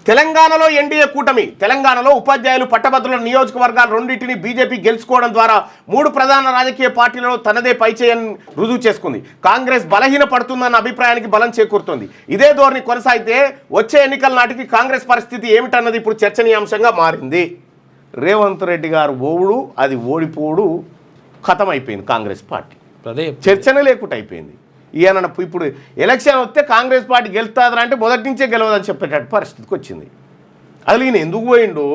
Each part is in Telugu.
తెలంగాణలో ఎన్డీఏ కూటమి. తెలంగాణలో ఉపాధ్యాయులు పట్టభద్రుల నియోజకవర్గాలు రెండింటిని బీజేపీ గెలుచుకోవడం ద్వారా 3 ప్రధాన రాజకీయ పార్టీలలో తనదే పైచేయని రుజువు చేసుకుంది. కాంగ్రెస్ బలహీన పడుతుందన్న అభిప్రాయానికి బలం చేకూరుతోంది. ఇదే ధోరణి కొనసాగితే వచ్చే ఎన్నికల నాటికి కాంగ్రెస్ పరిస్థితి ఏమిటన్నది ఇప్పుడు చర్చనీయాంశంగా మారింది. రేవంత్ రెడ్డి గారు ఓవుడు, అది ఓడిపోవుడు ఖతమైపోయింది. కాంగ్రెస్ పార్టీ చర్చనే లేకుండా అయిపోయింది. ఈయన ఇప్పుడు ఎలక్షన్ వస్తే కాంగ్రెస్ పార్టీ గెలుస్తుందా అంటే మొదటి నుంచే గెలవదని చెప్పేటట్టు పరిస్థితికి వచ్చింది. అసలు ఈయన ఎందుకు పోయిండో,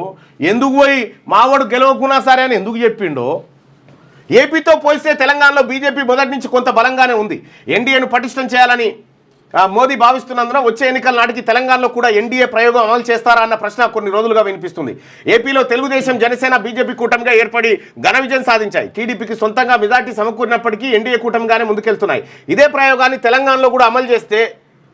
ఎందుకు పోయి మావాడు గెలవకున్నా సరే అని ఎందుకు చెప్పిండో. ఏపీతో పోలిస్తే తెలంగాణలో బీజేపీ మొదటి నుంచి కొంత బలంగానే ఉంది. ఎన్డీఏను పటిష్టం చేయాలని మోదీ భావిస్తున్నందున వచ్చే ఎన్నికల నాటికి తెలంగాణలో కూడా ఎన్డీఏ ప్రయోగం అమలు చేస్తారా అన్న ప్రశ్న కొన్ని రోజులుగా వినిపిస్తుంది. ఏపీలో తెలుగుదేశం, జనసేన, బీజేపీ కూటమిగా ఏర్పడి ఘన విజయం సాధించాయి. టీడీపీకి సొంతంగా మెజార్టీ సమకూరినప్పటికీ ఎన్డీఏ కూటమిగానే ముందుకెళ్తున్నాయి. ఇదే ప్రయోగాన్ని తెలంగాణలో కూడా అమలు చేస్తే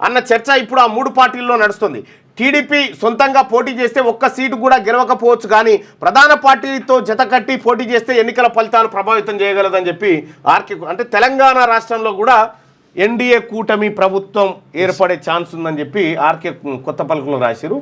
అన్న చర్చ ఇప్పుడు ఆ 3 పార్టీల్లో నడుస్తుంది. టీడీపీ సొంతంగా పోటీ చేస్తే ఒక్క సీటు కూడా గెలవకపోవచ్చు, కానీ ప్రధాన పార్టీతో జతకట్టి పోటీ చేస్తే ఎన్నికల ఫలితాలు ప్రభావితం చేయగలదని చెప్పి ఆర్కే అంటే తెలంగాణ రాష్ట్రంలో కూడా ఎన్డీఏ కూటమి ప్రభుత్వం ఏర్పడే ఛాన్స్ ఉందని చెప్పి ఆర్కే కొత్త పలుకులు రాశారు.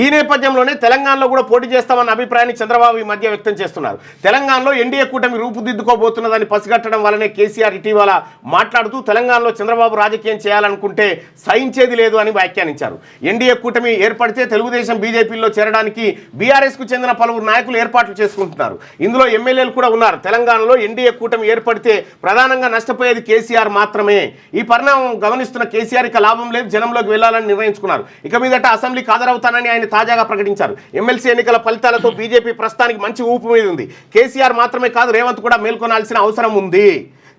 ఈ నేపథ్యంలోనే తెలంగాణలో కూడా పోటీ చేస్తామన్న అభిప్రాయాన్ని చంద్రబాబు ఈ మధ్య వ్యక్తం చేస్తున్నారు. తెలంగాణలో ఎన్డీఏ కూటమి రూపుదిద్దుకోబోతున్నదని పసిగట్టడం వల్లనే కేసీఆర్ ఇటీవల మాట్లాడుతూ తెలంగాణలో చంద్రబాబు రాజకీయం చేయాలనుకుంటే సహించేది లేదు అని వ్యాఖ్యానించారు. ఎన్డీఏ కూటమి ఏర్పడితే తెలుగుదేశం, బీజేపీలో చేరడానికి బీఆర్ఎస్కు చెందిన పలువురు నాయకులు ఏర్పాట్లు చేసుకుంటున్నారు. ఇందులో ఎమ్మెల్యేలు కూడా ఉన్నారు. తెలంగాణలో ఎన్డీఏ కూటమి ఏర్పడితే ప్రధానంగా నష్టపోయేది కేసీఆర్ మాత్రమే. ఈ పరిణామం గమనిస్తున్న కేసీఆర్ ఇక లాభం లేదు, జనంలోకి వెళ్లాలని నిర్ణయించుకున్నారు. ఇక మీదట అసెంబ్లీకి హాజరవుతానని ఆయన తాజాగా ప్రకటించారు. ఎమ్మెల్సీ ఎన్నికల ఫలితాలతో బీజేపీ ప్రస్తుతానికి మంచి ఊపు మీద ఉంది. కేసీఆర్ మాత్రమే కాదు, రేవంత్ కూడా మేల్కొనాల్సిన అవసరం ఉంది.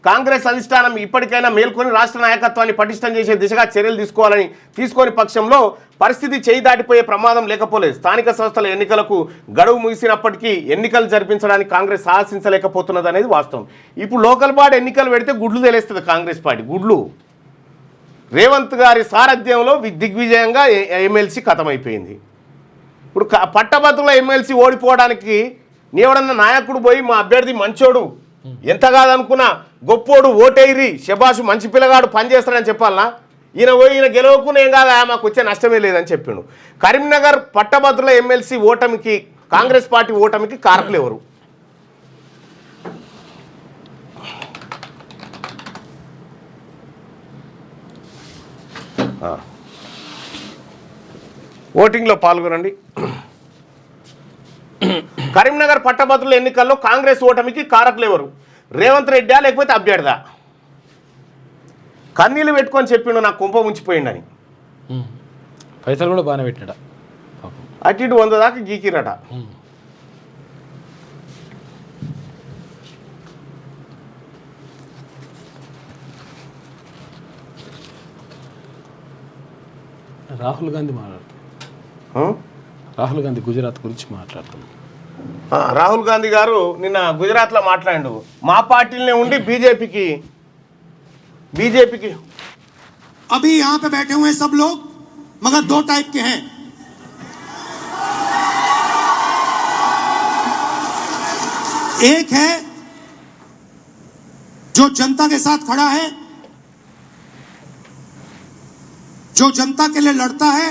కాంగ్రెస్ అధిష్టానం ఇప్పటికైనా మేల్కొని రాష్ట్ర నాయకత్వాన్ని పటిష్టం చేసే దిశగా చర్యలు తీసుకోని పక్షంలో పరిస్థితి చేయి దాటిపోయే ప్రమాదం లేకపోలేదు. స్థానిక సంస్థల ఎన్నికలకు గడువు ముగిసినప్పటికీ ఎన్నికలు జరిపించడానికి కాంగ్రెస్ సాహసించలేకపోతున్నది అనేది వాస్తవం. ఇప్పుడు లోకల్ బాడీ ఎన్నికలు పెడితే గుడ్లు తెలిస్తుంది కాంగ్రెస్ పార్టీ గుడ్లు. రేవంత్ గారి సారథ్యంలో దిగ్విజయంగా ఎమ్మెల్సీ ఖతమైపోయింది. ఇప్పుడు పట్టభద్రుల ఎమ్మెల్సీ ఓడిపోవడానికి నీవడన్న నాయకుడు పోయి మా అభ్యర్థి మంచోడు, ఎంత కాదనుకున్నా గొప్పోడు, ఓటైరి శబాషు మంచి పిల్లగాడు పనిచేస్తాడని చెప్పాలనా? ఈయన గెలవకునే ఏం కాదా, మాకు వచ్చే నష్టమే లేదని చెప్పిండు. కరీంనగర్ పట్టభద్రుల ఎమ్మెల్సీ ఓటమికి, కాంగ్రెస్ పార్టీ ఓటమికి కారకులు ఎవరు? ఓటింగ్లో పాల్గొనండి. కరీంనగర్ పట్టభద్రుల ఎన్నికల్లో కాంగ్రెస్ ఓటమికి కారకులు ఎవరు? రేవంత్ రెడ్డా లేకపోతే అభ్యర్థా? కన్నీళ్ళు పెట్టుకొని చెప్పిండు నాకు కుంప ముంచిపోయిండని. పైసలు కూడా బాగానే పెట్టాడ, అటు ఇటు 100 దాకా గీకిరట. రాహుల్ గాంధీ రాహుల్ గాంధీ గుజరాత్ గురించి మాట్లాడుతున్నాం. రాహుల్ గాంధీ గారు నిన్న గుజరాత్లో మాట్లాడిండు. మా పార్టీలోనే ఉండి బీజేపీకి अभी यहाँ पे बैठे हुए सब लोग मगर 2 टाइप के हैं. एक है जो जनता के साथ खड़ा है, जो जनता के लिए लड़ता है,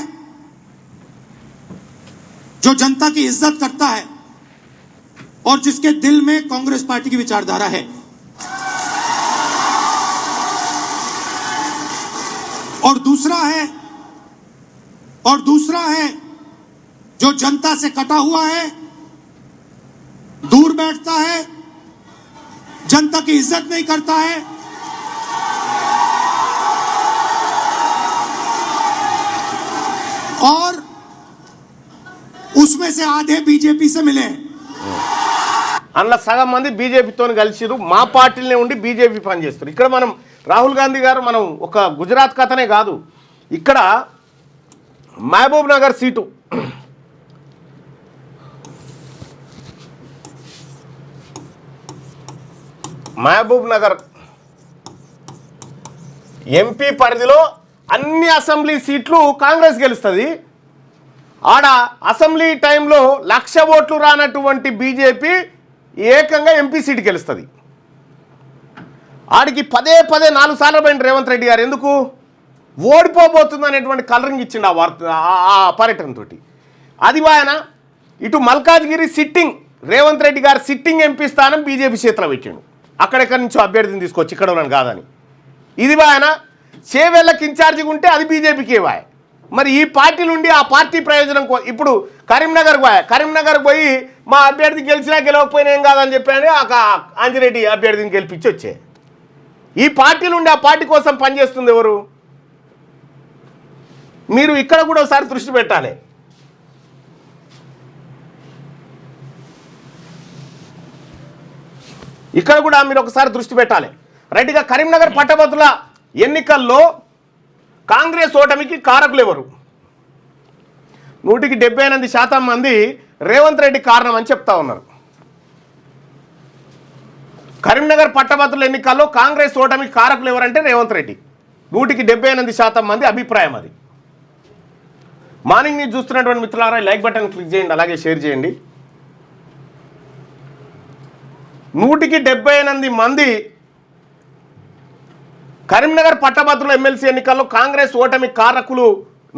जो जनता की इज्जत करता है और जिसके दिल में कांग्रेस पार्टी की विचारधारा है. और दूसरा है जो जनता से कटा हुआ है, दूर बैठता है, जनता की इज्जत नहीं करता है, और उसमें से आधे बीजेपी से मिले. అందులో సగం మంది బీజేపీతో కలిసిరు. మా పార్టీలోనే ఉండి బీజేపీ పనిచేస్తారు. ఇక్కడ మనం రాహుల్ గాంధీ గారు మనం ఒక గుజరాత్ కథనే కాదు, ఇక్కడ మహబూబ్ నగర్ సీటు మహబూబ్ నగర్ ఎంపీ పరిధిలో అన్ని అసెంబ్లీ సీట్లు కాంగ్రెస్ గెలుస్తుంది. ఆడ అసెంబ్లీ టైంలో 1,00,000 ఓట్లు రానటువంటి బీజేపీ ఏకంగా ఎంపీ సీటు గెలుస్తుంది. ఆడికి పదే 4 సార్లు పోయింది రేవంత్ రెడ్డి గారు. ఎందుకు? ఓడిపోబోతుంది అనేటువంటి కలరింగ్ ఇచ్చిండు ఆ వార్త ఆ పర్యటనతోటి. అది ఆయన ఇటు మల్కాజ్గిరి సిట్టింగ్ రేవంత్ రెడ్డి గారు సిట్టింగ్ ఎంపీ స్థానం బీజేపీ చేతిలో పెట్టిండు, అక్కడెక్కడి నుంచో అభ్యర్థిని తీసుకొచ్చి ఇక్కడ ఉన్నాను కాదని. ఇది ఆయన చేవేళ్ళకి ఇన్ఛార్జిగా ఉంటే అది బీజేపీకి వాయ. మరి ఈ పార్టీ నుండి ఆ పార్టీ ప్రయోజనం ఇప్పుడు కరీంనగర్ పోయి మా అభ్యర్థి గెలిచినా గెలవకపోయినా ఏం కాదని చెప్పాను ఆంజిరెడ్డి అభ్యర్థిని గెలిపించి వచ్చే. ఈ పార్టీ నుండి ఆ పార్టీ కోసం పనిచేస్తుంది ఎవరు? మీరు ఇక్కడ కూడా ఒకసారి దృష్టి పెట్టాలి. ఇక్కడ కూడా మీరు ఒకసారి దృష్టి పెట్టాలి. రైట్గా కరీంనగర్ పట్టభద్రుల ఎన్నికల్లో కాంగ్రెస్ ఓటమికి కారకులు ఎవరు? 178% మంది రేవంత్ రెడ్డి కారణం అని చెప్తా ఉన్నారు. కరీంనగర్ పట్టభద్రుల ఎన్నికల్లో కాంగ్రెస్ ఓటమికి కారకులు ఎవరంటే రేవంత్ రెడ్డి. 178% మంది అభిప్రాయం అది. మార్నింగ్ న్యూస్ చూస్తున్నటువంటి మిత్రులారా లైక్ బటన్ క్లిక్ చేయండి, అలాగే షేర్ చేయండి. 178 మంది కరీంనగర్ పట్టభద్రుల ఎమ్మెల్సీ ఎన్నికల్లో కాంగ్రెస్ ఓటమి కారకులు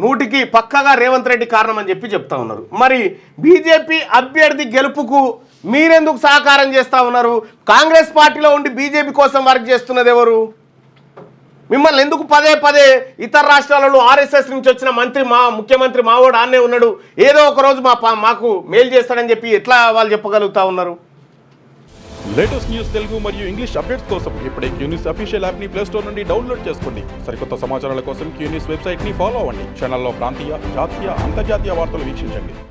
100కి పక్కగా రేవంత్ రెడ్డి కారణం అని చెప్తా ఉన్నారు. మరి బీజేపీ అభ్యర్థి గెలుపుకు మీరెందుకు సహకారం చేస్తూ ఉన్నారు? కాంగ్రెస్ పార్టీలో ఉండి బీజేపీ కోసం వర్క్ చేస్తున్నది ఎవరు? మిమ్మల్ని ఎందుకు పదే పదే ఇతర రాష్ట్రాలలో ఆర్ఎస్ఎస్ నుంచి వచ్చిన ముఖ్యమంత్రి మావోడు ఆన్నే ఉన్నాడు, ఏదో ఒక రోజు మాకు మేలు చేస్తాడని చెప్పి ఎట్లా వాళ్ళు చెప్పగలుగుతా ఉన్నారు? లేటెస్ట్ న్యూస్ తెలుగు మరియు ఇంగ్లీష్ అప్డేట్స్ కోసం ఇప్పుడే క్యూన్యూస్ అఫీషియల్ యాప్ ని ప్లే స్టోర్ నుండి డౌన్లోడ్ చేసుకోండి. సరికొత్త సమాచారాల కోసం క్యూన్యూస్ వెబ్సైట్ ని ఫాలో అవ్వండి. ఛానల్లో ప్రాంతీయ, జాతీయ, అంతర్జాతీయ వార్తలు వీక్షించండి.